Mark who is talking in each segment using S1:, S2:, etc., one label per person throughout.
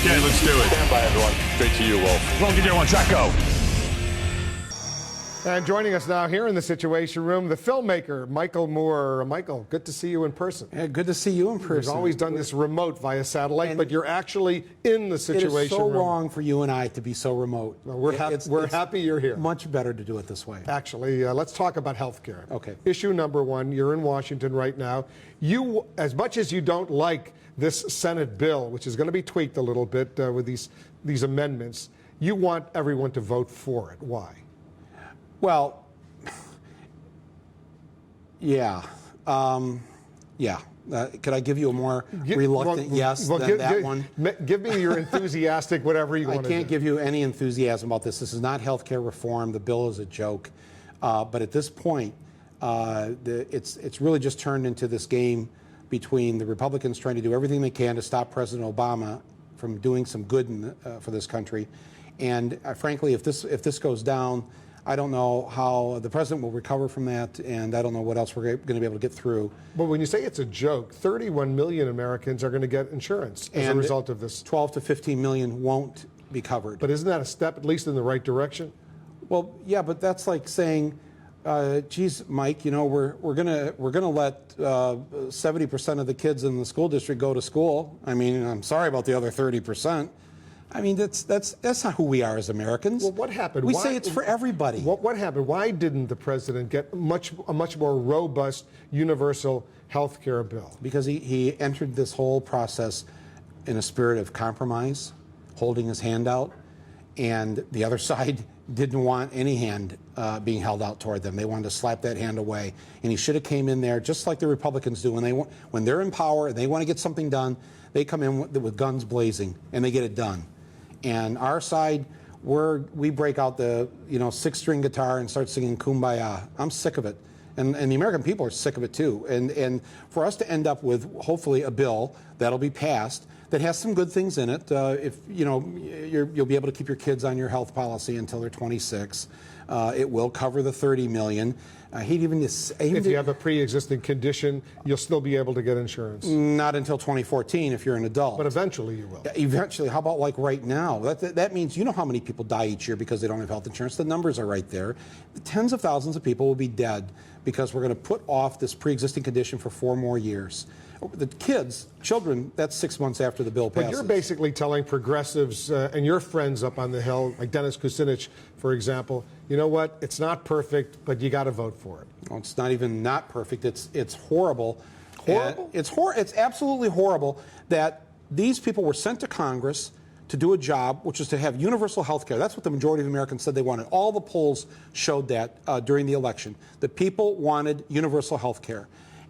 S1: Okay, let's do it.
S2: Stand by, everyone. Straight to you, Wolf.
S1: Well, get one track, go.
S3: And joining us now here in the Situation Room, the filmmaker, Michael Moore. Michael, good to see you in person.
S4: Yeah, good to see you in person.
S3: We've always done this remote via satellite, but you're actually in the Situation Room.
S4: It is so wrong for you and I to be so remote.
S3: Well, we're happy you're here.
S4: Much better to do it this way.
S3: Actually, let's talk about health care.
S4: Okay.
S3: Issue number one, you're in Washington right now. You, as much as you don't like this Senate bill, which is going to be tweaked a little bit with these amendments, you want everyone to vote for it. Why?
S4: Well, yeah. Could I give you a more reluctant yes than that one?
S3: Give me your enthusiastic whatever you want to do.
S4: I can't give you any enthusiasm about this. This is not health care reform. The bill is a joke. But at this point, it's really just turned into this game between the Republicans trying to do everything they can to stop President Obama from doing some good for this country. And frankly, if this goes down, I don't know how the president will recover from that, and I don't know what else we're going to be able to get through.
S3: But when you say it's a joke, 31 million Americans are going to get insurance as a result of this.
S4: 12 to 15 million won't be covered.
S3: But isn't that a step at least in the right direction?
S4: Well, yeah, but that's like saying, geez, Mike, you know, we're gonna let 70% of the kids in the school district go to school. I mean, I'm sorry about the other 30%. I mean, that's not who we are as Americans.
S3: Well, what happened?
S4: We say it's for everybody.
S3: What happened? Why didn't the president get a much more robust universal health care bill?
S4: Because he entered this whole process in a spirit of compromise, holding his hand out, and the other side didn't want any hand being held out toward them. They wanted to slap that hand away, and he should have came in there just like the Republicans do when they're in power and they want to get something done. They come in with guns blazing and they get it done. And our side, we break out the six-string guitar and start singing Kumbaya. I'm sick of it, and the American people are sick of it too. And for us to end up with hopefully a bill that'll be passed that has some good things in it. If you'll be able to keep your kids on your health policy until they're 26. It will cover the 30 million.
S3: If you have a pre-existing condition, you'll still be able to get insurance.
S4: Not until 2014 if you're an adult.
S3: But eventually you will.
S4: Eventually. How about like right now? That means you know how many people die each year because they don't have health insurance. The numbers are right there. Tens of thousands of people will be dead because we're going to put off this pre-existing condition for 4 more years. The children, that's 6 months after the bill passes.
S3: But you're basically telling progressives and your friends up on the Hill, like Dennis Kucinich, for example, you know what? It's not perfect, but you got to vote for it.
S4: Well, it's not even not perfect. It's horrible.
S3: Horrible?
S4: It's absolutely horrible that these people were sent to Congress to do a job, which is to have universal health care. That's what the majority of Americans said they wanted. All the polls showed that during the election. The people wanted universal health care.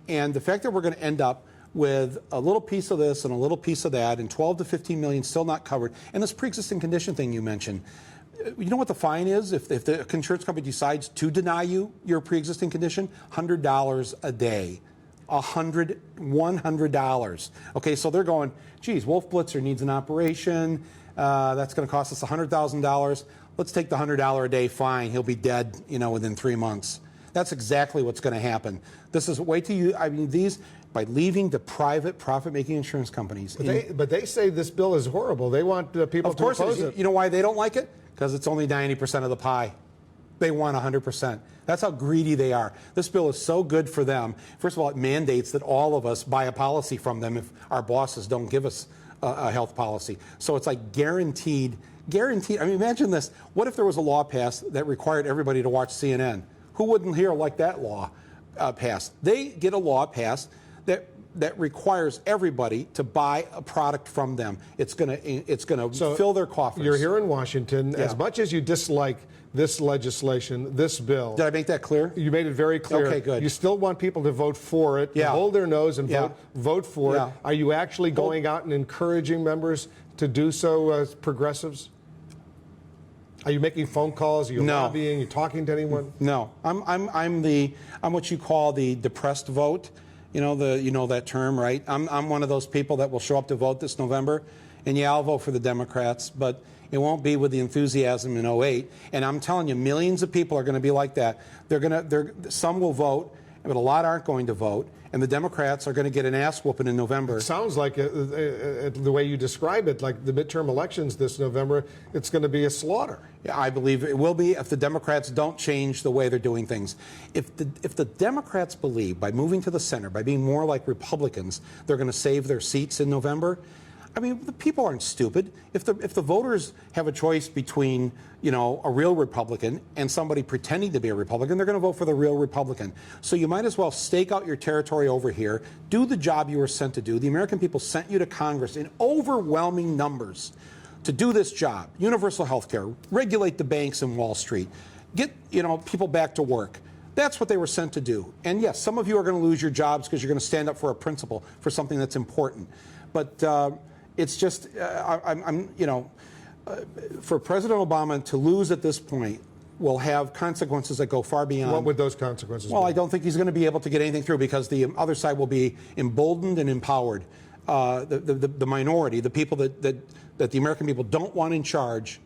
S4: And the fact that we're going to end up with a little piece of this and a little piece of that and 12 to 15 million still not covered, and this pre-existing condition thing you mentioned, you know what the fine is if the insurance company decides to deny you your pre-existing condition? $100 a day. $100. Okay, so they're going, geez, Wolf Blitzer needs an operation. That's going to cost us $100,000. Let's take the $100 a day fine. He'll be dead, within 3 months. That's exactly what's going to happen. This is by leaving the private profit-making insurance companies.
S3: But they say this bill is horrible. They want people to oppose it.
S4: You know why they don't like it? Because it's only 90% of the pie. They want 100%. That's how greedy they are. This bill is so good for them. First of all, it mandates that all of us buy a policy from them if our bosses don't give us a health policy. So it's like guaranteed. I mean, imagine this. What if there was a law passed that required everybody to watch CNN? Who wouldn't hear like that law passed? They get a law passed that requires everybody to buy a product from them. It's going to fill their coffers.
S3: You're here in Washington. Yeah. As much as you dislike this legislation, this bill.
S4: Did I make that clear?
S3: You made it very clear.
S4: Okay, good.
S3: You still want people to vote for it, to hold their nose and vote for it. Are you actually going out and encouraging members to do so as progressives? Are you making phone calls? Are you lobbying? Are you talking to anyone?
S4: No. I'm what you call the depressed vote. You know that term, right? I'm one of those people that will show up to vote this November, and I'll vote for the Democrats, but it won't be with the enthusiasm in 2008. And I'm telling you, millions of people are going to be like that. Some will vote, but a lot aren't going to vote, and the Democrats are going to get an ass whooping in November.
S3: It sounds like, the way you describe it, like the midterm elections this November, it's going to be a slaughter.
S4: Yeah, I believe it will be if the Democrats don't change the way they're doing things. If the Democrats believe by moving to the center, by being more like Republicans, they're going to save their seats in November, I mean, the people aren't stupid. If the voters have a choice between, a real Republican and somebody pretending to be a Republican, they're going to vote for the real Republican. So you might as well stake out your territory over here, do the job you were sent to do. The American people sent you to Congress in overwhelming numbers to do this job: universal health care, regulate the banks and Wall Street, get people back to work. That's what they were sent to do. And yes, some of you are going to lose your jobs because you're going to stand up for a principle, for something that's important. But it's just, for President Obama to lose at this point will have consequences that go far beyond.
S3: What would those consequences be?
S4: Well, I don't think he's going to be able to get anything through because the other side will be emboldened and empowered. The minority, the people that the American people don't want in charge,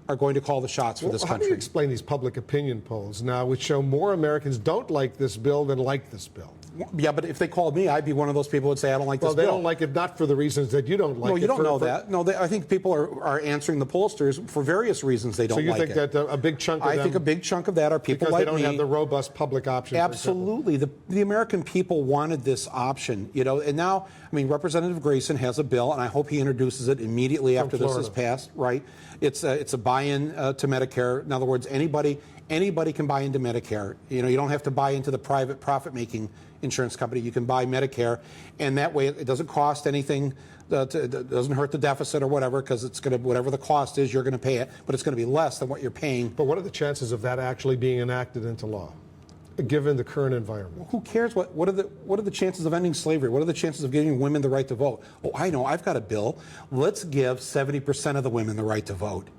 S4: are going to call the shots for this country.
S3: How do you explain these public opinion polls now, which show more Americans don't like this bill than like this bill?
S4: Yeah, but if they called me, I'd be one of those people who would say I don't like this bill.
S3: Well, they don't like it not for the reasons that you don't like it.
S4: No, you don't know that. No, I think people are answering the pollsters for various reasons they don't like it.
S3: So you think that a big chunk of them...
S4: I think a big chunk of that are people like me.
S3: Because they don't have the robust public option.
S4: Absolutely. The American people wanted this option, and now, Representative Grayson has a bill, and I hope he introduces it immediately after this is passed, right? It's a buy-in to Medicare. In other words, anybody can buy into Medicare. You don't have to buy into the private profit-making insurance company. You can buy Medicare, and that way it doesn't cost anything. It doesn't hurt the deficit or whatever, because it's going to, whatever the cost is, you're going to pay it, but it's going to be less than what you're paying.
S3: But what are the chances of that actually being enacted into law, given the current environment?
S4: Well, who cares? What are the chances of ending slavery? What are the chances of giving women the right to vote? Oh, I know. I've got a bill. Let's give 70% of the women the right to vote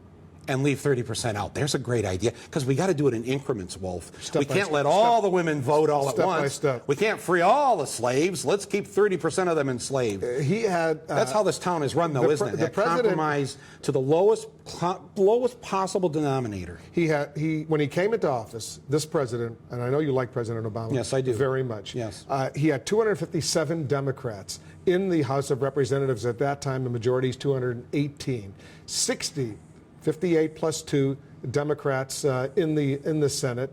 S4: and leave 30% out. There's a great idea, because we got to do it in increments, Wolf. We can't let all the women vote all at once. We can't free all the slaves. Let's keep 30% of them enslaved. That's how this town is run, though, isn't it? The compromise to the lowest possible denominator.
S3: When he came into office, this president, and I know you like President Obama.
S4: Yes, I do.
S3: Very much.
S4: Yes.
S3: He had 257 Democrats in the House of Representatives at that time. The majority is 218. 58 plus 2 Democrats in the Senate,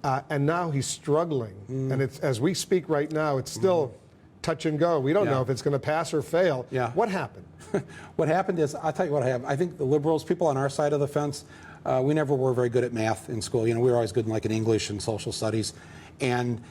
S3: and now he's struggling. And it's, as we speak right now, it's still touch and go. We don't know if it's going to pass or fail.
S4: Yeah.
S3: What happened?
S4: What happened is, I'll tell you what happened. I think the liberals, people on our side of the fence, we never were very good at math in school. We were always good in in English and social studies, and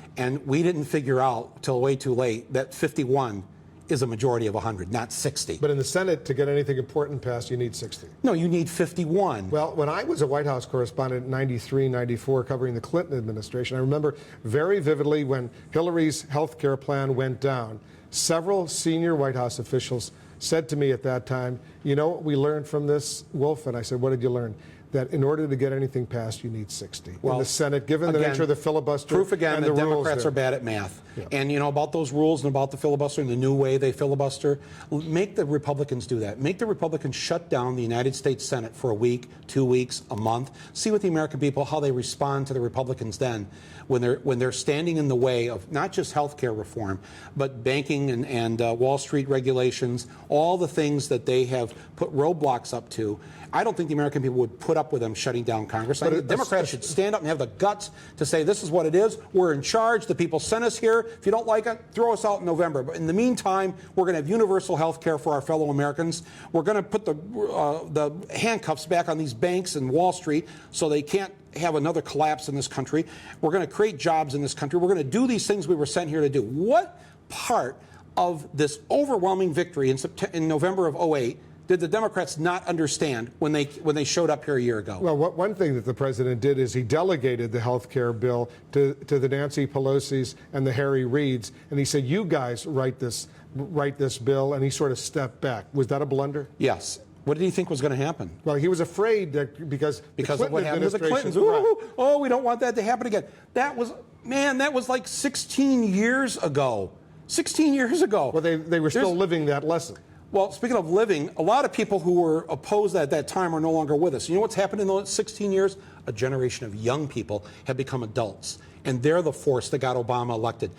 S4: we didn't figure out till way too late that 51 is a majority of 100, not 60.
S3: But in the Senate, to get anything important passed, you need 60.
S4: No, you need 51.
S3: Well, when I was a White House correspondent in 93, 94, covering the Clinton administration, I remember very vividly when Hillary's health care plan went down, several senior White House officials said to me at that time, you know what we learned from this, Wolf? And I said, what did you learn? That in order to get anything passed, you need 60. Well, in the Senate, given the nature of the filibuster,
S4: proof again
S3: and
S4: that
S3: the
S4: Democrats are bad at math. Yeah. And about those rules and about the filibuster and the new way they filibuster, make the Republicans do that. Make the Republicans shut down the United States Senate for a week, 2 weeks, a month. See what the American people, how they respond to the Republicans then, when they're standing in the way of not just health care reform, but banking and Wall Street regulations, all the things that they have put roadblocks up to. I don't think the American people would put up with them shutting down Congress. I think the Democrats should stand up and have the guts to say, this is what it is. We're in charge. The people sent us here. If you don't like it, throw us out in November. But in the meantime, we're going to have universal health care for our fellow Americans. We're going to put the handcuffs back on these banks and Wall Street so they can't have another collapse in this country. We're going to create jobs in this country. We're going to do these things we were sent here to do. What part of this overwhelming victory in November of 2008 did the Democrats not understand when they showed up here a year ago? Well,
S3: one thing that the president did is he delegated the health care bill to the Nancy Pelosi's and the Harry Reids, and he said, you guys write this bill, and he sort of stepped back. Was that a blunder?
S4: Yes. What did he think was going to happen?
S3: Well, he was afraid that because
S4: of what happened to the Clintons. Oh, we don't want that to happen again. That was like 16 years ago. 16 years ago.
S3: Well, they were still living that lesson.
S4: Well, speaking of living, a lot of people who were opposed at that time are no longer with us. You know what's happened in those 16 years? A generation of young people have become adults. and they're the force that got Obama elected.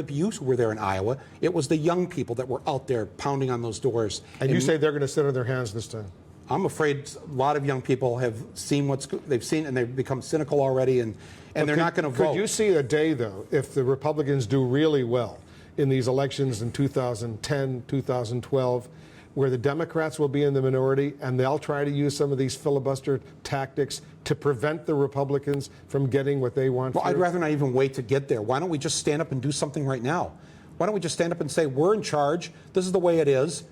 S4: You were there in Iowa. It was the young people that were out there pounding on those doors.
S3: And you say they're going to sit on their hands this time?
S4: I'm afraid a lot of young people have seen they've seen, and they've become cynical already, and they're not going to vote.
S3: Could you see a day, though, if the Republicans do really well in these elections in 2010, 2012, where the Democrats will be in the minority and they'll try to use some of these filibuster tactics to prevent the Republicans from getting what they want?
S4: Well, I'd rather not even wait to get there. Why don't we just stand up and do something right now? Why don't we just stand up and say, we're in charge, this is the way it is.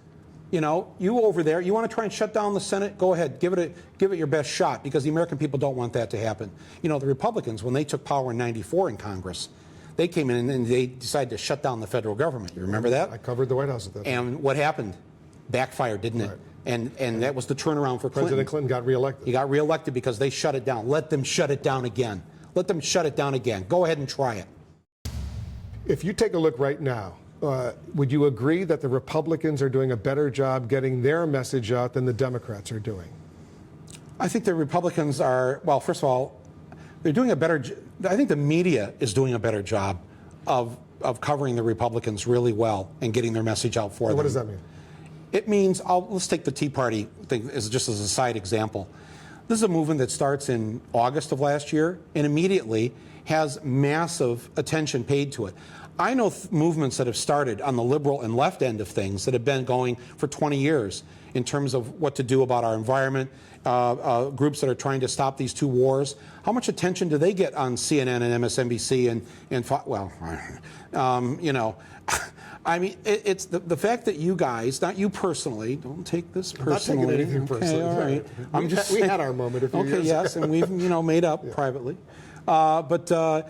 S4: You know, you over there, you want to try and shut down the Senate? Go ahead, give it your best shot, because the American people don't want that to happen. You know, the Republicans, when they took power in '94 in Congress, they came in and they decided to shut down the federal government. You remember that?
S3: I covered the White House at that time.
S4: And what happened? Backfired, didn't it? Right. And that was the turnaround for Clinton.
S3: President Clinton got reelected.
S4: He got reelected because they shut it down. Let them shut it down again. Let them shut it down again. Go ahead and try it.
S3: If you take a look right now, would you agree that the Republicans are doing a better job getting their message out than the Democrats are doing?
S4: I think the Republicans are, well, first of all, they're doing a better, I think the media is doing a better job of covering the Republicans really well and getting their message out for them.
S3: What does that mean?
S4: It means, let's take the Tea Party thing just as a side example. This is a movement that starts in August of last year and immediately has massive attention paid to it. I know movements that have started on the liberal and left end of things that have been going for 20 years in terms of what to do about our environment, groups that are trying to stop these two wars. How much attention do they get on CNN and MSNBC you know, I mean, it's the fact that you guys, not you personally, don't take this personally.
S3: I'm not taking anything personally.
S4: All right.
S3: We had our moment a few years
S4: yes, and we've made up privately. The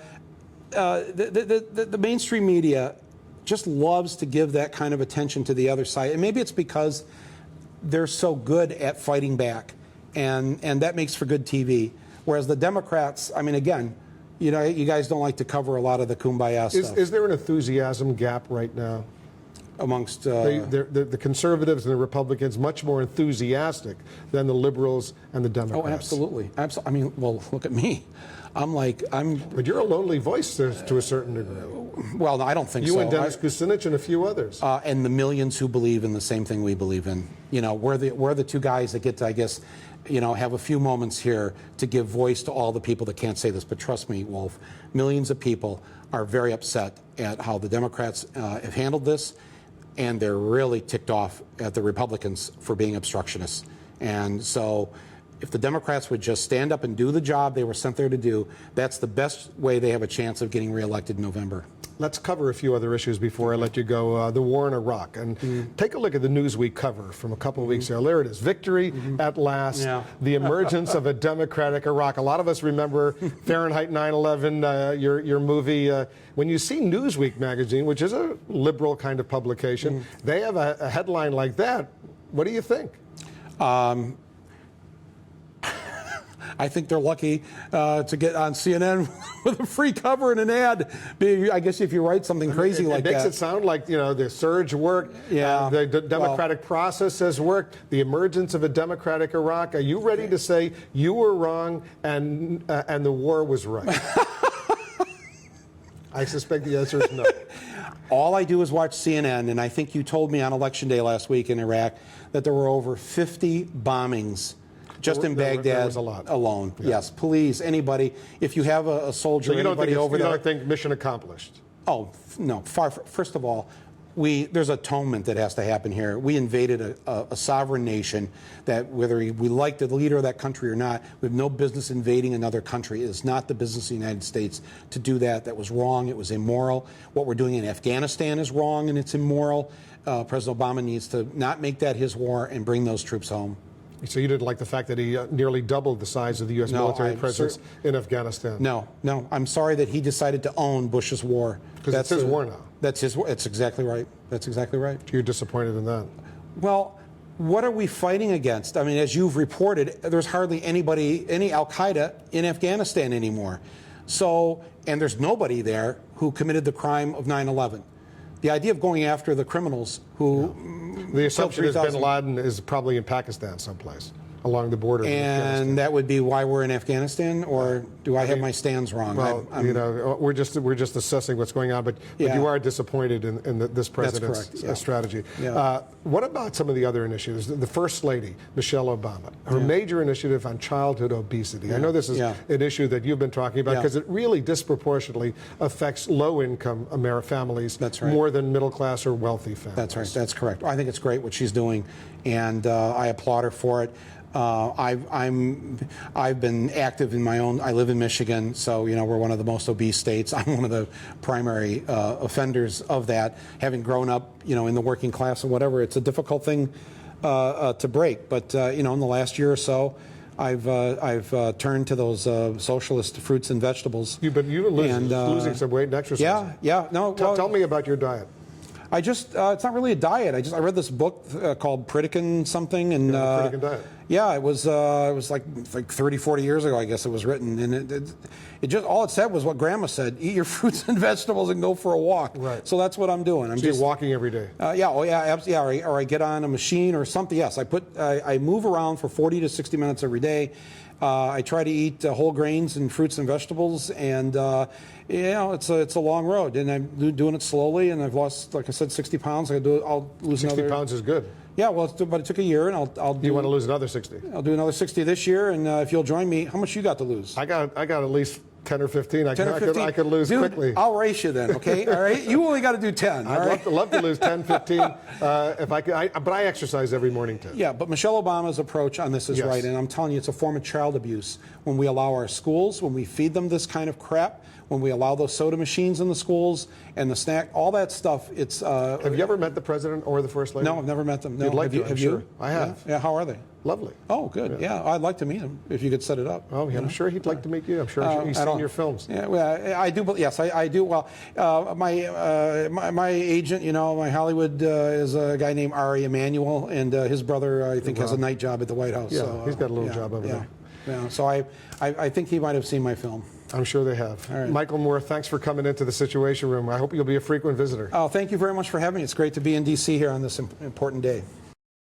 S4: mainstream media just loves to give that kind of attention to the other side, and maybe it's because they're so good at fighting back, and that makes for good TV. Whereas the Democrats, I mean, again, you know, you guys don't like to cover a lot of the kumbaya stuff.
S3: Is there an enthusiasm gap right now
S4: amongst
S3: the conservatives and the Republicans? Much more enthusiastic than the liberals and the Democrats.
S4: Oh, absolutely. I mean, well, look at me.
S3: But you're a lonely voice to a certain degree.
S4: Well, I don't think so.
S3: You and Dennis Kucinich and a few others.
S4: And the millions who believe in the same thing we believe in. You know, we're the two guys that get to, I guess, you know, have a few moments here to give voice to all the people that can't say this. But trust me, Wolf, millions of people are very upset at how the Democrats have handled this, and they're really ticked off at the Republicans for being obstructionists. And so if the Democrats would just stand up and do the job they were sent there to do, that's the best way they have a chance of getting reelected in November.
S3: Let's cover a few other issues before I let you go. The war in Iraq. And take a look at the Newsweek cover from a couple of weeks ago. There it is. Victory at last. Yeah. The emergence of a democratic Iraq. A lot of us remember Fahrenheit 9/11, your movie. When you see Newsweek magazine, which is a liberal kind of publication, they have a headline like that. What do you think?
S4: I think they're lucky to get on CNN with a free cover and an ad. I guess if you write something crazy like that.
S3: It makes it sound like, you know, the surge worked. Yeah. The democratic process has worked. The emergence of a democratic Iraq. Are you ready to say you were wrong and the war was right? I suspect the answer is no.
S4: All I do is watch CNN, and I think you told me on Election Day last week in Iraq that there were over 50 bombings just in Baghdad
S3: there was a lot.
S4: Alone. Yeah. Yes, please, anybody, if you have a soldier,
S3: so you don't
S4: anybody over there.
S3: You don't think mission accomplished?
S4: Oh, no. First of all, there's atonement that has to happen here. We invaded a sovereign nation that, whether we like the leader of that country or not, we have no business invading another country. It is not the business of the United States to do that. That was wrong. It was immoral. What we're doing in Afghanistan is wrong and it's immoral. President Obama needs to not make that his war and bring those troops home.
S3: So you didn't like the fact that he nearly doubled the size of the U.S. military presence in Afghanistan?
S4: No. I'm sorry that he decided to own Bush's war.
S3: Because that's his war now.
S4: That's his war. That's exactly right. That's exactly right.
S3: You're disappointed in that?
S4: Well, what are we fighting against? I mean, as you've reported, there's hardly any Al-Qaeda in Afghanistan anymore. So, and there's nobody there who committed the crime of 9/11. The idea of going after the criminals who...
S3: The assumption is bin Laden is probably in Pakistan someplace. along the border.
S4: And that would be why we're in Afghanistan, or do I have my stands wrong?
S3: Well, we're just assessing what's going on, but you are disappointed in this president's strategy.
S4: Yeah.
S3: What about some of the other initiatives? The First Lady, Michelle Obama, her major initiative on childhood obesity. I know this is an issue that you've been talking about because it really disproportionately affects low-income families more than middle-class or wealthy families.
S4: That's right. That's correct. I think it's great what she's doing, and I applaud her for it. I've been active in my own. I live in Michigan, so we're one of the most obese states. I'm one of the primary offenders of that. Having grown up, in the working class and whatever, it's a difficult thing to break. But in the last year or so, I've turned to those socialist fruits and vegetables.
S3: You've been losing some weight and exercising.
S4: Yeah. No.
S3: Tell me about your diet.
S4: it's not really a diet. I read this book called Pritikin something, and
S3: Pritikin diet.
S4: Yeah, it was like 30, 40 years ago, I guess it was written, and it just all it said was what Grandma said: eat your fruits and vegetables and go for a walk.
S3: Right.
S4: So that's what I'm doing. I'm
S3: just walking every day.
S4: Or I get on a machine or something. Yes, I move around for 40 to 60 minutes every day. I try to eat whole grains and fruits and vegetables, and it's a long road, and I'm doing it slowly. And I've lost, like I said, 60 pounds. I'll lose
S3: 60
S4: another.
S3: 60 pounds is good.
S4: Yeah, well, but it took a year, and I'll do.
S3: You want to lose another 60?
S4: I'll do another 60 this year, and if you'll join me, how much you got to lose?
S3: I got at least 10 or 15. I could lose
S4: Dude,
S3: quickly.
S4: I'll race you then, okay? All right? You only got to do 10.
S3: I'd love to lose 10, 15 if I could. But I exercise every morning too.
S4: Yeah, but Michelle Obama's approach on this is right, and I'm telling you, it's a form of child abuse. When we allow our schools, when we feed them this kind of crap, when we allow those soda machines in the schools and the snack, all that stuff, it's...
S3: have you ever met the president or the first lady?
S4: No, I've never met them. No.
S3: You'd like
S4: have you?
S3: I have.
S4: Yeah, how are they?
S3: Lovely.
S4: Oh, good. Yeah, I'd like to meet him if you could set it up.
S3: Oh, yeah, I'm sure he'd like to meet you. I'm sure he's seen your films.
S4: Yeah, well, I do. Yes, I do. Well, my agent, my Hollywood is a guy named Ari Emanuel, and his brother, I think, has a night job at the White House.
S3: Yeah,
S4: so,
S3: he's got a little job over there.
S4: Yeah, so I think he might have seen my film.
S3: I'm sure they have.
S4: All right.
S3: Michael Moore, thanks for coming into the Situation Room. I hope you'll be a frequent visitor.
S4: Oh, thank you very much for having me. It's great to be in D.C. here on this important day.